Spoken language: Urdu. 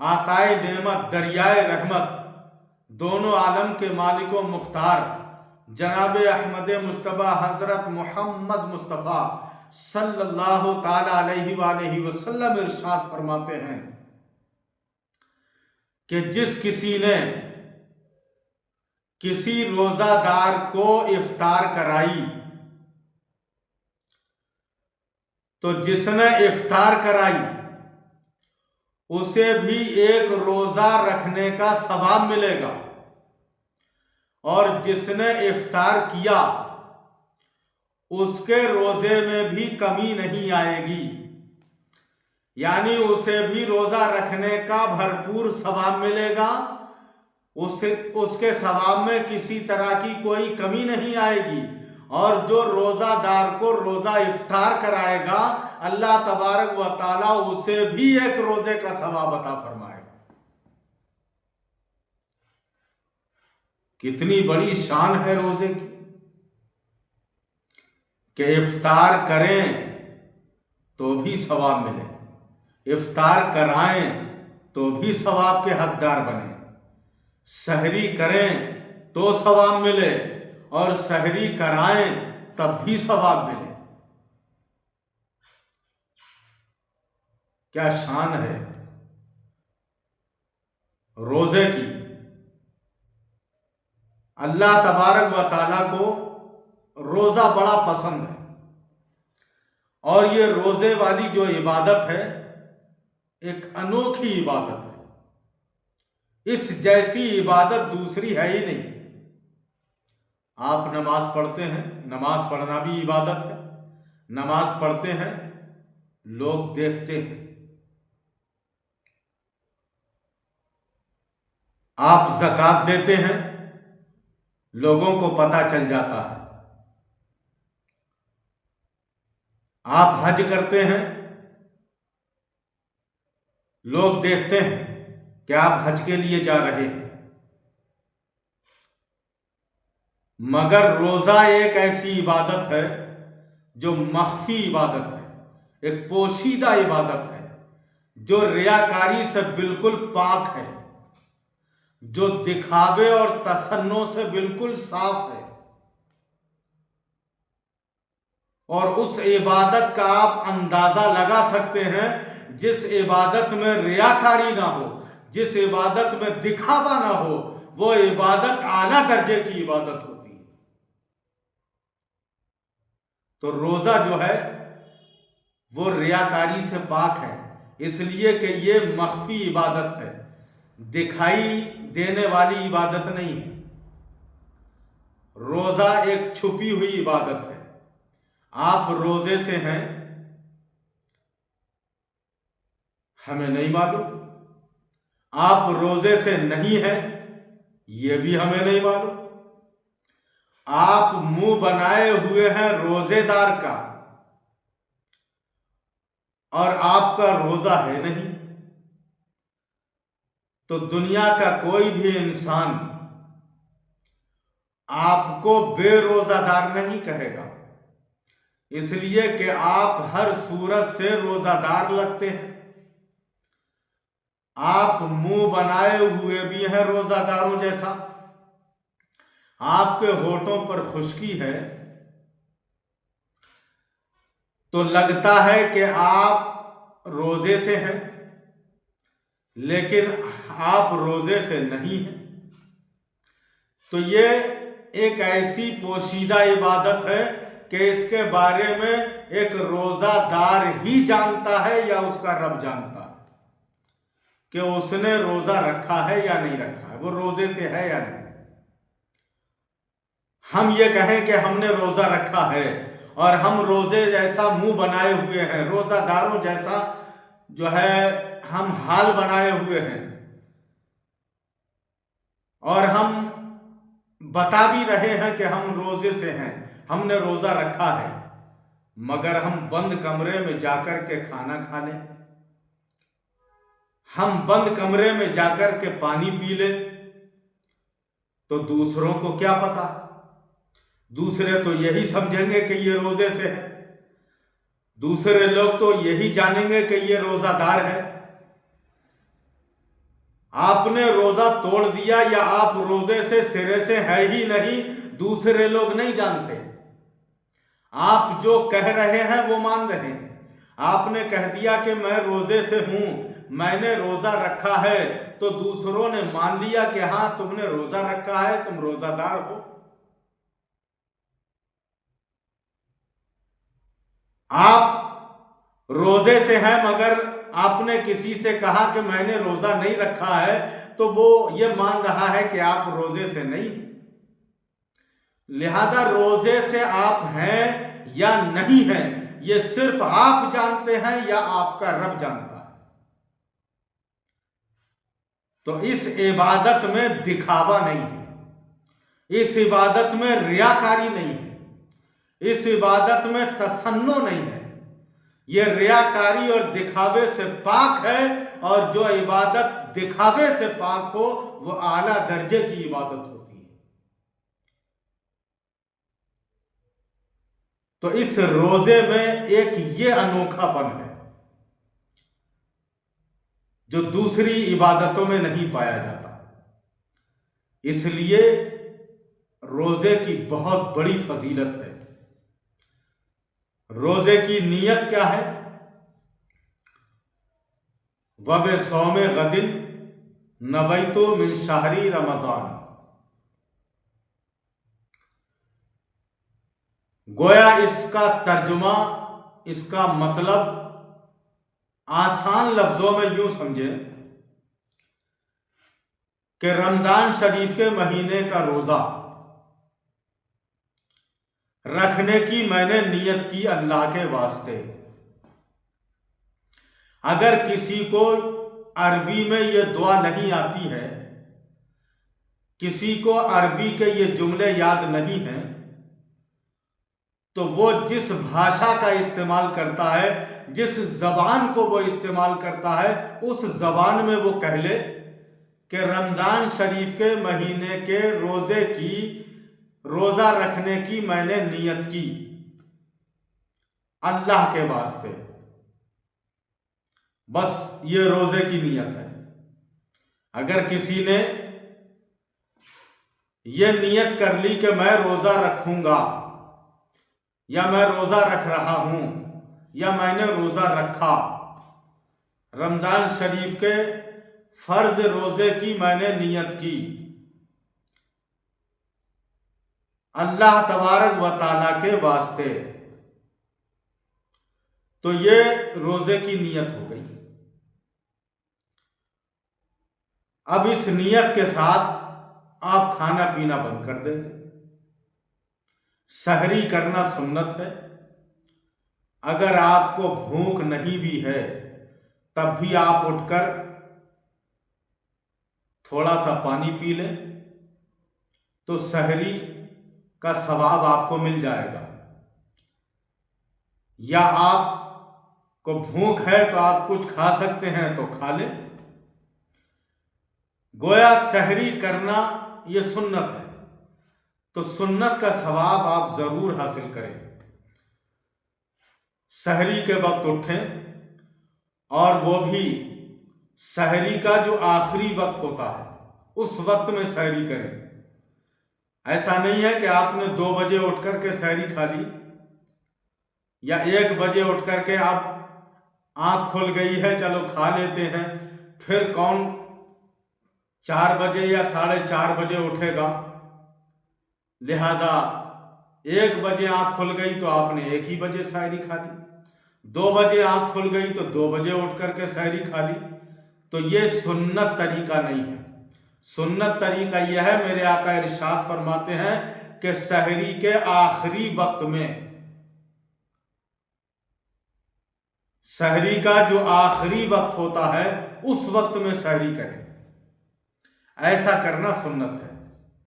آقائے نعمت، دریائے رحمت، دونوں عالم کے مالک و مختار جناب احمد مجتبیٰ حضرت محمد مصطفیٰ صلی اللہ تعالی علیہ وآلہ وسلم ارشاد فرماتے ہیں کہ جس کسی نے کسی روزہ دار کو افطار کرائی تو جس نے افطار کرائی اسے بھی ایک روزہ رکھنے کا ثواب ملے گا، اور جس نے افطار کیا اس کے روزے میں بھی کمی نہیں آئے گی، یعنی اسے بھی روزہ رکھنے کا بھرپور ثواب ملے گا، اس کے ثواب میں کسی طرح کی کوئی کمی نہیں آئے گی۔ اور جو روزہ دار کو روزہ افطار کرائے گا اللہ تبارک و تعالیٰ اسے بھی ایک روزے کا ثواب عطا فرمائے گا۔ کتنی بڑی شان ہے روزے کی کہ افطار کریں تو بھی ثواب ملے، افطار کرائیں تو بھی ثواب کے حقدار بنیں، سحری کریں تو ثواب ملے اور سحری کرائیں تب بھی ثواب ملے۔ کیا شان ہے روزے کی۔ اللہ تبارک و تعالیٰ کو روزہ بڑا پسند ہے، اور یہ روزے والی جو عبادت ہے ایک انوکھی عبادت ہے، اس جیسی عبادت دوسری ہے ہی نہیں۔ آپ نماز پڑھتے ہیں، نماز پڑھنا بھی عبادت ہے، نماز پڑھتے ہیں لوگ دیکھتے ہیں، آپ زکوٰۃ دیتے ہیں لوگوں کو پتہ چل جاتا ہے، آپ حج کرتے ہیں لوگ دیکھتے ہیں کہ آپ حج کے لیے جا رہے ہیں۔ مگر روزہ ایک ایسی عبادت ہے جو مخفی عبادت ہے، ایک پوشیدہ عبادت ہے، جو ریاکاری سے بالکل پاک ہے، جو دکھاوے اور تصنع سے بالکل صاف ہے، اور اس عبادت کا آپ اندازہ لگا سکتے ہیں جس عبادت میں ریاکاری نہ ہو، جس عبادت میں دکھاوا نہ ہو، وہ عبادت اعلیٰ درجے کی عبادت ہوتی ہے۔ تو روزہ جو ہے وہ ریاکاری سے پاک ہے، اس لیے کہ یہ مخفی عبادت ہے، دکھائی دینے والی عبادت نہیں ہے۔ روزہ ایک چھپی ہوئی عبادت ہے۔ آپ روزے سے ہیں ہمیں نہیں معلوم، آپ روزے سے نہیں ہیں یہ بھی ہمیں نہیں معلوم، آپ منہ بنائے ہوئے ہیں روزے دار کا اور آپ کا روزہ ہے نہیں، تو دنیا کا کوئی بھی انسان آپ کو بے روزہ دار نہیں کہے گا، اس لیے کہ آپ ہر صورت سے روزہ دار لگتے ہیں، آپ منہ بنائے ہوئے بھی ہیں روزہ داروں جیسا، آپ کے ہونٹوں پر خشکی ہے تو لگتا ہے کہ آپ روزے سے ہیں، لیکن آپ روزے سے نہیں ہیں۔ تو یہ ایک ایسی پوشیدہ عبادت ہے کہ اس کے بارے میں ایک روزہ دار ہی جانتا ہے یا اس کا رب جانتا ہے کہ اس نے روزہ رکھا ہے یا نہیں رکھا ہے، وہ روزے سے ہے یا نہیں۔ ہم یہ کہیں کہ ہم نے روزہ رکھا ہے اور ہم روزے جیسا منہ بنائے ہوئے ہیں، روزہ داروں جیسا جو ہے ہم حال بنائے ہوئے ہیں، اور ہم بتا بھی رہے ہیں کہ ہم روزے سے ہیں، ہم نے روزہ رکھا ہے، مگر ہم بند کمرے میں جا کر کے کھانا کھا لیں، ہم بند کمرے میں جا کر کے پانی پی لیں، تو دوسروں کو کیا پتا؟ دوسرے تو یہی سمجھیں گے کہ یہ روزے سے ہے، دوسرے لوگ تو یہی جانیں گے کہ یہ روزہ دار ہے، آپ نے روزہ توڑ دیا یا آپ روزے سے سرے سے ہے ہی نہیں، دوسرے لوگ نہیں جانتے، آپ جو کہہ رہے ہیں وہ مان رہے ہیں۔ آپ نے کہہ دیا کہ میں روزے سے ہوں، میں نے روزہ رکھا ہے، تو دوسروں نے مان لیا کہ ہاں تم نے روزہ رکھا ہے، تم روزہ دار ہو۔ آپ روزے سے ہیں مگر آپ نے کسی سے کہا کہ میں نے روزہ نہیں رکھا ہے، تو وہ یہ مان رہا ہے کہ آپ روزے سے نہیں ہیں۔ لہذا روزے سے آپ ہیں یا نہیں ہیں، یہ صرف آپ جانتے ہیں یا آپ کا رب جانتا ہے۔ تو اس عبادت میں دکھاوا نہیں ہے، اس عبادت میں ریاکاری نہیں ہے، اس عبادت میں تصنع نہیں ہے۔ یہ ریاکاری اور دکھاوے سے پاک ہے، اور جو عبادت دکھاوے سے پاک ہو وہ اعلیٰ درجے کی عبادت ہوتی ہے۔ تو اس روزے میں ایک یہ انوکھا پن ہے جو دوسری عبادتوں میں نہیں پایا جاتا۔ اس لیے روزے کی بہت بڑی فضیلت ہے۔ روزے کی نیت کیا ہے؟ وَبِصَوْمِ غَدٍ نَوَيْتُ مِنْ شَهْرِ رمضان۔ گویا اس کا ترجمہ، اس کا مطلب آسان لفظوں میں یوں سمجھیں کہ رمضان شریف کے مہینے کا روزہ رکھنے کی میں نے نیت کی اللہ کے واسطے۔ اگر کسی کو عربی میں یہ دعا نہیں آتی ہے، کسی کو عربی کے یہ جملے یاد نہیں ہیں، تو وہ جس بھاشا کا استعمال کرتا ہے، جس زبان کو وہ استعمال کرتا ہے، اس زبان میں وہ کہہ لے کہ رمضان شریف کے مہینے کے روزہ رکھنے کی میں نے نیت کی اللہ کے واسطے۔ بس یہ روزے کی نیت ہے۔ اگر کسی نے یہ نیت کر لی کہ میں روزہ رکھوں گا، یا میں روزہ رکھ رہا ہوں، یا میں نے روزہ رکھا، رمضان شریف کے فرض روزے کی میں نے نیت کی اللہ تبارک و تعالیٰ کے واسطے، تو یہ روزے کی نیت ہو گئی۔ اب اس نیت کے ساتھ آپ کھانا پینا بند کر دیں گے۔ سحری کرنا سنت ہے۔ اگر آپ کو بھوک نہیں بھی ہے تب بھی آپ اٹھ کر تھوڑا سا پانی پی لیں تو سحری کا ثواب آپ کو مل جائے گا۔ یا آپ کو بھوک ہے تو آپ کچھ کھا سکتے ہیں تو کھا لیں۔ گویا سحری کرنا یہ سنت ہے، تو سنت کا ثواب آپ ضرور حاصل کریں۔ سحری کے وقت اٹھیں، اور وہ بھی سحری کا جو آخری وقت ہوتا ہے اس وقت میں سحری کریں۔ ایسا نہیں ہے کہ آپ نے 2 بجے اٹھ کر کے سحری کھا لی، یا 1 بجے اٹھ کر کے آپ آنکھ کھل گئی ہے چلو کھا لیتے ہیں، پھر کون 4 بجے یا 4:30 بجے اٹھے گا، لہذا 1 بجے آنکھ کھل گئی تو آپ نے 1 ہی بجے سحری کھا لی، 2 بجے آنکھ کھل گئی تو 2 بجے اٹھ کر کے سحری کھا لی۔ تو یہ سنت طریقہ نہیں ہے۔ سنت طریقہ یہ ہے، میرے آقا ارشاد فرماتے ہیں کہ سحری کے آخری وقت میں، سحری کا جو آخری وقت ہوتا ہے اس وقت میں سحری کریں۔ ایسا کرنا سنت ہے۔